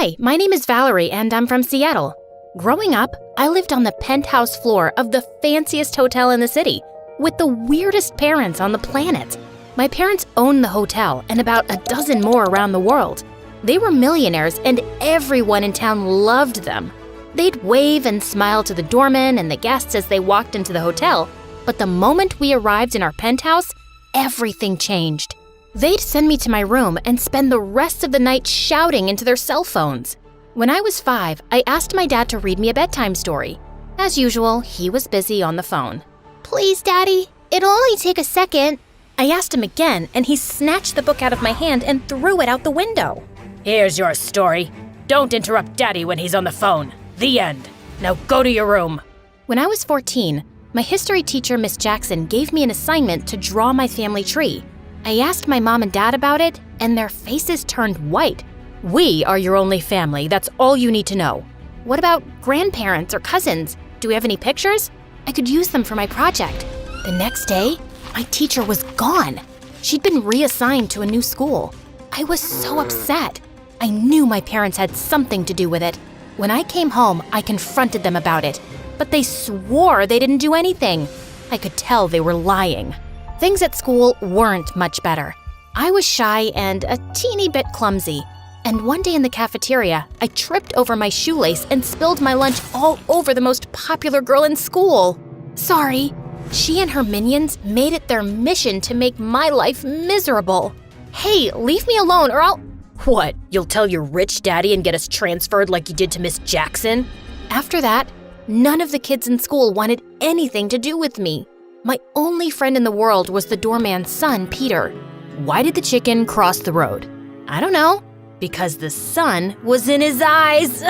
Hi, my name is Valerie and I'm from Seattle. Growing up, I lived on the penthouse floor of the fanciest hotel in the city with the weirdest parents on the planet. My parents owned the hotel and about a dozen more around the world. They were millionaires and everyone in town loved them. They'd wave and smile to the doormen and the guests as they walked into the hotel, but the moment we arrived in our penthouse, everything changed. They'd send me to my room and spend the rest of the night shouting into their cell phones. When I was 5, I asked my dad to read me a bedtime story. As usual, he was busy on the phone. Please, Daddy, it'll only take a second. I asked him again, and he snatched the book out of my hand and threw it out the window. Here's your story. Don't interrupt Daddy when he's on the phone. The end. Now go to your room. When I was 14, my history teacher, Miss Jackson, gave me an assignment to draw my family tree. I asked my mom and dad about it, and their faces turned white. We are your only family, that's all you need to know. What about grandparents or cousins? Do we have any pictures? I could use them for my project. The next day, my teacher was gone. She'd been reassigned to a new school. I was so upset. I knew my parents had something to do with it. When I came home, I confronted them about it, but they swore they didn't do anything. I could tell they were lying. Things at school weren't much better. I was shy and a teeny bit clumsy. And one day in the cafeteria, I tripped over my shoelace and spilled my lunch all over the most popular girl in school. Sorry. She and her minions made it their mission to make my life miserable. Hey, leave me alone or I'll… What, you'll tell your rich daddy and get us transferred like you did to Miss Jackson? After that, none of the kids in school wanted anything to do with me. My only friend in the world was the doorman's son, Peter. Why did the chicken cross the road? I don't know. Because the sun was in his eyes.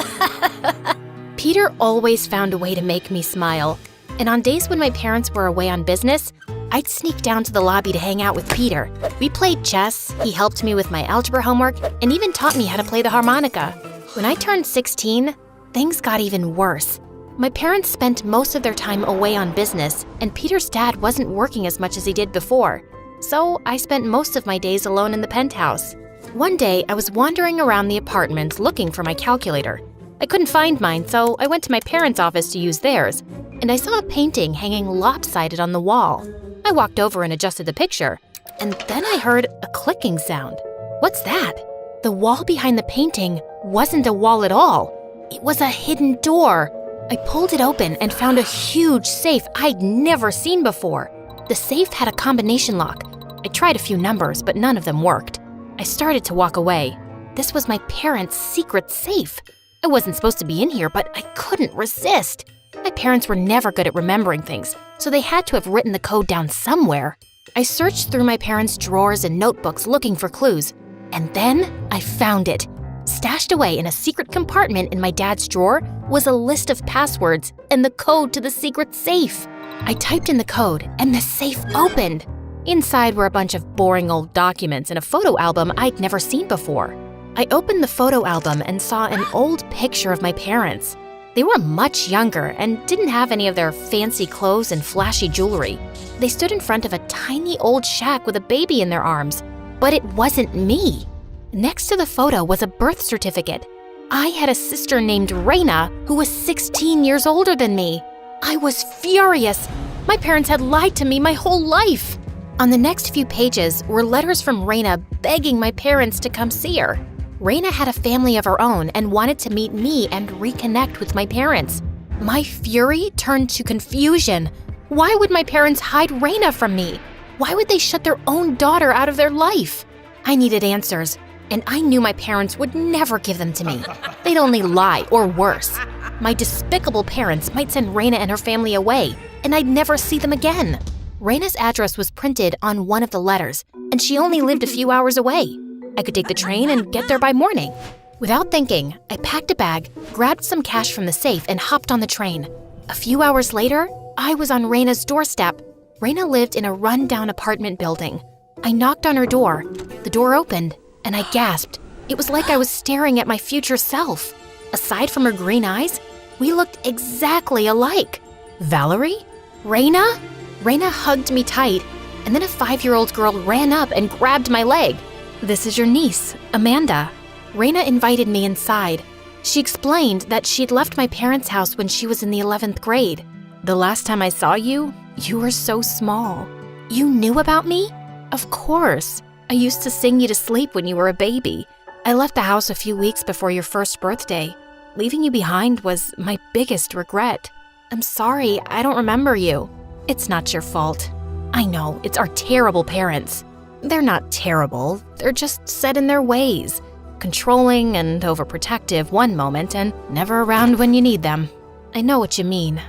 Peter always found a way to make me smile. And on days when my parents were away on business, I'd sneak down to the lobby to hang out with Peter. We played chess, he helped me with my algebra homework, and even taught me how to play the harmonica. When I turned 16, things got even worse. My parents spent most of their time away on business, and Peter's dad wasn't working as much as he did before. So I spent most of my days alone in the penthouse. One day, I was wandering around the apartment looking for my calculator. I couldn't find mine, so I went to my parents' office to use theirs, and I saw a painting hanging lopsided on the wall. I walked over and adjusted the picture, and then I heard a clicking sound. What's that? The wall behind the painting wasn't a wall at all. It was a hidden door. I pulled it open and found a huge safe I'd never seen before. The safe had a combination lock. I tried a few numbers, but none of them worked. I started to walk away. This was my parents' secret safe. I wasn't supposed to be in here, but I couldn't resist. My parents were never good at remembering things, so they had to have written the code down somewhere. I searched through my parents' drawers and notebooks looking for clues, and then I found it. Stashed away in a secret compartment in my dad's drawer was a list of passwords and the code to the secret safe. I typed in the code, and the safe opened. Inside were a bunch of boring old documents and a photo album I'd never seen before. I opened the photo album and saw an old picture of my parents. They were much younger and didn't have any of their fancy clothes and flashy jewelry. They stood in front of a tiny old shack with a baby in their arms, but it wasn't me. Next to the photo was a birth certificate. I had a sister named Raina who was 16 years older than me. I was furious. My parents had lied to me my whole life. On the next few pages were letters from Raina begging my parents to come see her. Raina had a family of her own and wanted to meet me and reconnect with my parents. My fury turned to confusion. Why would my parents hide Raina from me? Why would they shut their own daughter out of their life? I needed answers, and I knew my parents would never give them to me. They'd only lie, or worse. My despicable parents might send Raina and her family away, and I'd never see them again. Raina's address was printed on one of the letters, and she only lived a few hours away. I could take the train and get there by morning. Without thinking, I packed a bag, grabbed some cash from the safe, and hopped on the train. A few hours later, I was on Raina's doorstep. Raina lived in a run-down apartment building. I knocked on her door. The door opened, and I gasped. It was like I was staring at my future self. Aside from her green eyes, we looked exactly alike. Valerie? Raina? Raina hugged me tight, and then a 5-year-old girl ran up and grabbed my leg. This is your niece, Amanda. Raina invited me inside. She explained that she'd left my parents' house when she was in the 11th grade. The last time I saw you, you were so small. You knew about me? Of course. I used to sing you to sleep when you were a baby. I left the house a few weeks before your first birthday. Leaving you behind was my biggest regret. I'm sorry, I don't remember you. It's not your fault. I know, it's our terrible parents. They're not terrible, they're just set in their ways. Controlling and overprotective one moment and never around when you need them. I know what you mean.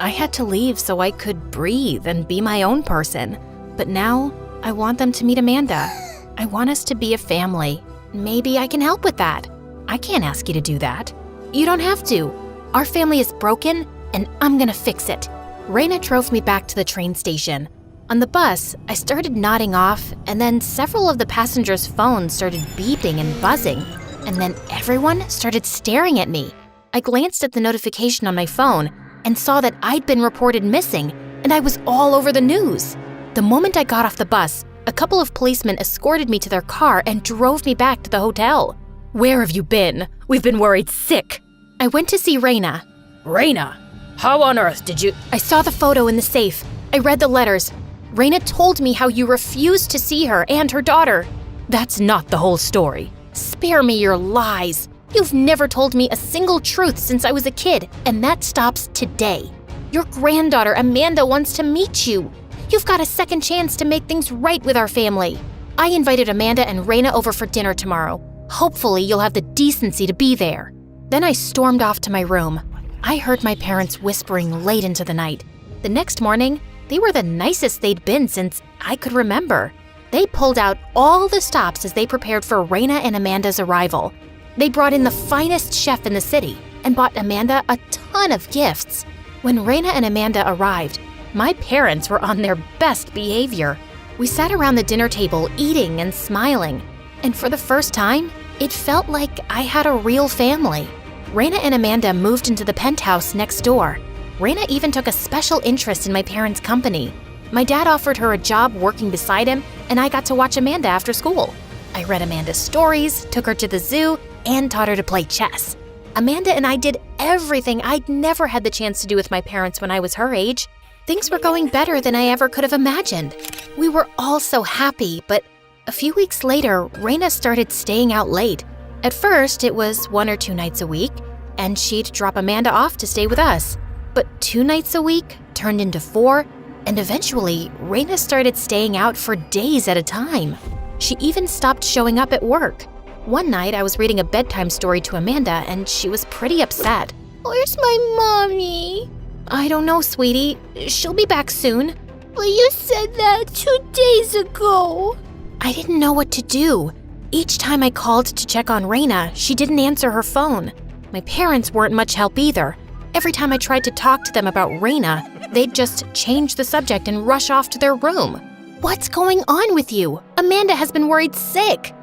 I had to leave so I could breathe and be my own person. But now, I want them to meet Amanda. I want us to be a family. Maybe I can help with that. I can't ask you to do that. You don't have to. Our family is broken, and I'm gonna fix it. Raina drove me back to the train station. On the bus, I started nodding off, and then several of the passengers' phones started beeping and buzzing, and then everyone started staring at me. I glanced at the notification on my phone and saw that I'd been reported missing, and I was all over the news. The moment I got off the bus, a couple of policemen escorted me to their car and drove me back to the hotel. Where have you been? We've been worried sick. I went to see Raina. Raina, how on earth did you— I saw the photo in the safe. I read the letters. Raina told me how you refused to see her and her daughter. That's not the whole story. Spare me your lies. You've never told me a single truth since I was a kid, and that stops today. Your granddaughter, Amanda, wants to meet you. You've got a second chance to make things right with our family. I invited Amanda and Raina over for dinner tomorrow. Hopefully, you'll have the decency to be there. Then I stormed off to my room. I heard my parents whispering late into the night. The next morning, they were the nicest they'd been since I could remember. They pulled out all the stops as they prepared for Raina and Amanda's arrival. They brought in the finest chef in the city and bought Amanda a ton of gifts. When Raina and Amanda arrived, my parents were on their best behavior. We sat around the dinner table eating and smiling, and for the first time, it felt like I had a real family. Raina and Amanda moved into the penthouse next door. Raina even took a special interest in my parents' company. My dad offered her a job working beside him, and I got to watch Amanda after school. I read Amanda's stories, took her to the zoo, and taught her to play chess. Amanda and I did everything I'd never had the chance to do with my parents when I was her age. Things were going better than I ever could have imagined. We were all so happy, but a few weeks later, Raina started staying out late. At first, it was 1 or 2 nights a week, and she'd drop Amanda off to stay with us. But 2 nights a week turned into 4, and eventually, Raina started staying out for days at a time. She even stopped showing up at work. One night, I was reading a bedtime story to Amanda, and she was pretty upset. Where's my mommy? I don't know, sweetie. She'll be back soon. Well, you said that 2 days ago. I didn't know what to do. Each time I called to check on Raina, she didn't answer her phone. My parents weren't much help either. Every time I tried to talk to them about Raina, they'd just change the subject and rush off to their room. What's going on with you? Amanda has been worried sick.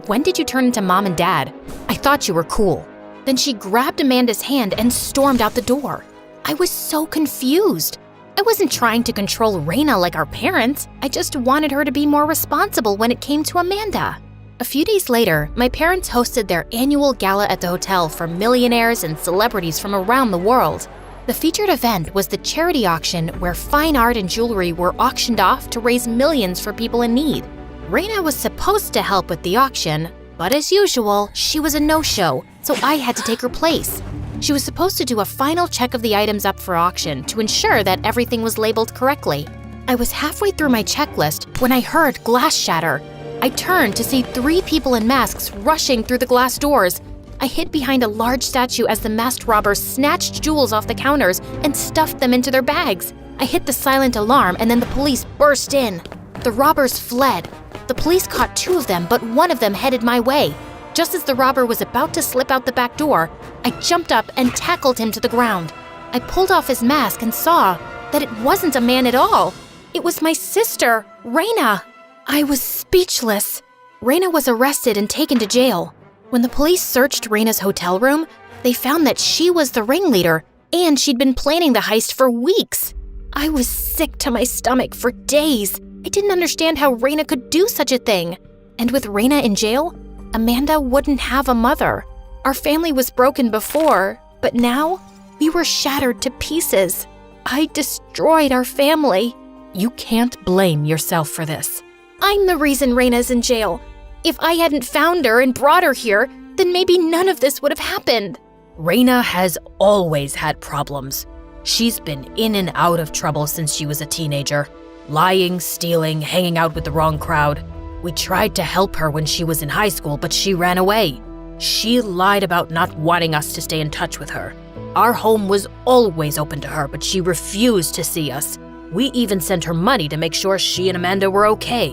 When did you turn into mom and dad? I thought you were cool. Then she grabbed Amanda's hand and stormed out the door. I was so confused. I wasn't trying to control Raina like our parents. I just wanted her to be more responsible when it came to Amanda. A few days later, my parents hosted their annual gala at the hotel for millionaires and celebrities from around the world. The featured event was the charity auction where fine art and jewelry were auctioned off to raise millions for people in need. Raina was supposed to help with the auction, but as usual, she was a no-show, so I had to take her place. She was supposed to do a final check of the items up for auction to ensure that everything was labeled correctly. I was halfway through my checklist when I heard glass shatter. I turned to see 3 people in masks rushing through the glass doors. I hid behind a large statue as the masked robbers snatched jewels off the counters and stuffed them into their bags. I hit the silent alarm and then the police burst in. The robbers fled. The police caught 2 of them, but one of them headed my way. Just as the robber was about to slip out the back door, I jumped up and tackled him to the ground. I pulled off his mask and saw that it wasn't a man at all. It was my sister, Raina. I was speechless. Raina was arrested and taken to jail. When the police searched Raina's hotel room, they found that she was the ringleader and she'd been planning the heist for weeks. I was sick to my stomach for days. I didn't understand how Raina could do such a thing. And with Raina in jail, Amanda wouldn't have a mother. Our family was broken before, but now we were shattered to pieces. I destroyed our family. You can't blame yourself for this. I'm the reason Raina's in jail. If I hadn't found her and brought her here, then maybe none of this would have happened. Raina has always had problems. She's been in and out of trouble since she was a teenager. Lying, stealing, hanging out with the wrong crowd. We tried to help her when she was in high school, but she ran away. She lied about not wanting us to stay in touch with her. Our home was always open to her, but she refused to see us. We even sent her money to make sure she and Amanda were okay.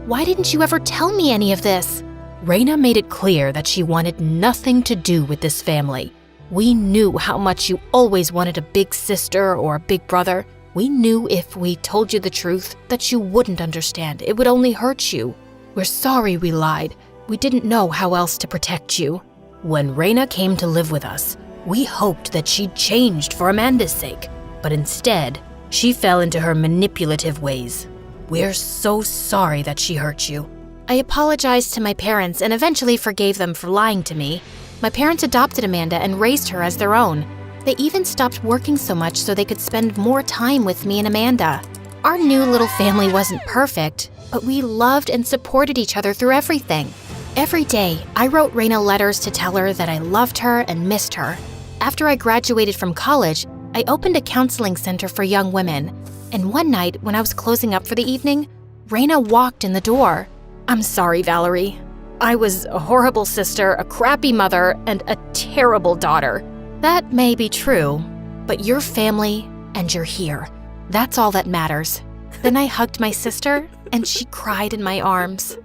Why didn't you ever tell me any of this? Raina made it clear that she wanted nothing to do with this family. We knew how much you always wanted a big sister or a big brother. We knew if we told you the truth that you wouldn't understand. It would only hurt you. We're sorry we lied. We didn't know how else to protect you. When Raina came to live with us, we hoped that she'd changed for Amanda's sake. But instead, she fell into her manipulative ways. We're so sorry that she hurt you. I apologized to my parents and eventually forgave them for lying to me. My parents adopted Amanda and raised her as their own. They even stopped working so much so they could spend more time with me and Amanda. Our new little family wasn't perfect, but we loved and supported each other through everything. Every day, I wrote Raina letters to tell her that I loved her and missed her. After I graduated from college, I opened a counseling center for young women. And one night, when I was closing up for the evening, Raina walked in the door. I'm sorry, Valerie. I was a horrible sister, a crappy mother, and a terrible daughter. That may be true, but you're family and you're here. That's all that matters. Then I hugged my sister, and she cried in my arms.